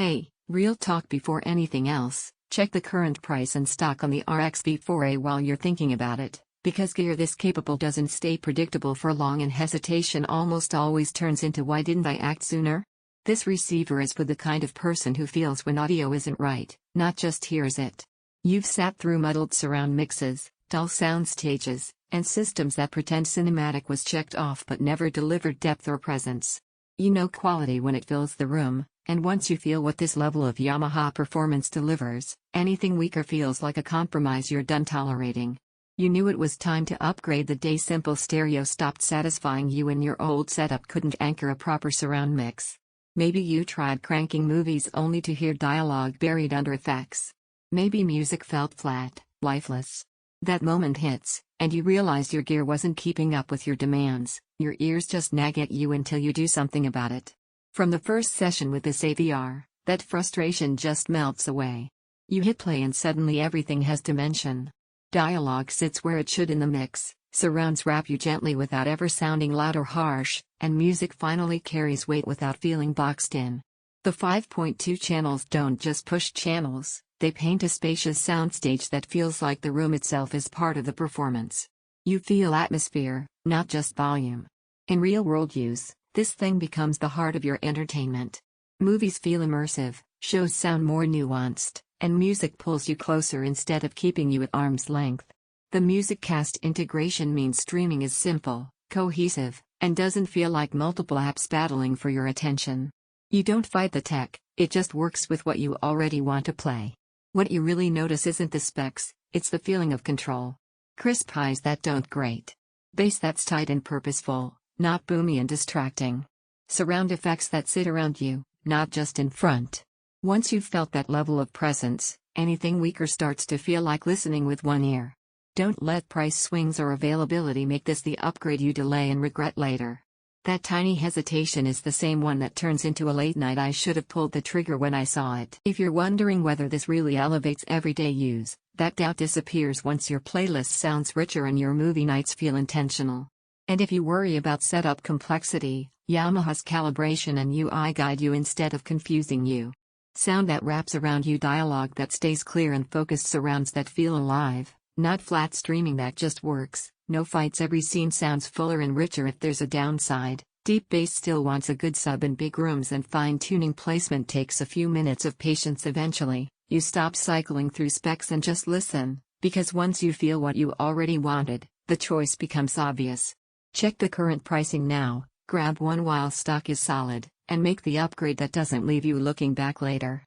Hey, real talk before anything else, check the current price and stock on the RX-V4A while you're thinking about it, because gear this capable doesn't stay predictable for long and hesitation almost always turns into why didn't I act sooner? This receiver is for the kind of person who feels when audio isn't right, not just hears it. You've sat through muddled surround mixes, dull sound stages, and systems that pretend cinematic was checked off but never delivered depth or presence. You know quality when it fills the room, and once you feel what this level of Yamaha performance delivers, anything weaker feels like a compromise you're done tolerating. You knew it was time to upgrade the day simple stereo stopped satisfying you and your old setup couldn't anchor a proper surround mix. Maybe you tried cranking movies only to hear dialogue buried under effects. Maybe music felt flat, lifeless. That moment hits, and you realize your gear wasn't keeping up with your demands. Your ears just nag at you until you do something about it. From the first session with this AVR, that frustration just melts away. You hit play and suddenly everything has dimension. Dialogue sits where it should in the mix, surrounds wrap you gently without ever sounding loud or harsh, and music finally carries weight without feeling boxed in. The 5.2 channels don't just push channels, they paint a spacious soundstage that feels like the room itself is part of the performance. You feel atmosphere, not just volume. In real-world use, this thing becomes the heart of your entertainment. Movies feel immersive, shows sound more nuanced, and music pulls you closer instead of keeping you at arm's length. The MusicCast integration means streaming is simple, cohesive, and doesn't feel like multiple apps battling for your attention. You don't fight the tech, it just works with what you already want to play. What you really notice isn't the specs, it's the feeling of control. Crisp highs that don't grate. Bass that's tight and purposeful, not boomy and distracting. Surround effects that sit around you, not just in front. Once you've felt that level of presence, anything weaker starts to feel like listening with one ear. Don't let price swings or availability make this the upgrade you delay and regret later. That tiny hesitation is the same one that turns into a late night I should have pulled the trigger when I saw it. If you're wondering whether this really elevates everyday use, that doubt disappears once your playlist sounds richer and your movie nights feel intentional. And if you worry about setup complexity, Yamaha's calibration and UI guide you instead of confusing you. Sound that wraps around you, dialogue that stays clear, and focused surrounds that feel alive, not flat streaming that just works. No fights, every scene sounds fuller and richer. If there's a downside, deep bass still wants a good sub in big rooms, and fine-tuning placement takes a few minutes of patience. Eventually, you stop cycling through specs and just listen, because once you feel what you already wanted, the choice becomes obvious. Check the current pricing now, grab one while stock is solid, and make the upgrade that doesn't leave you looking back later.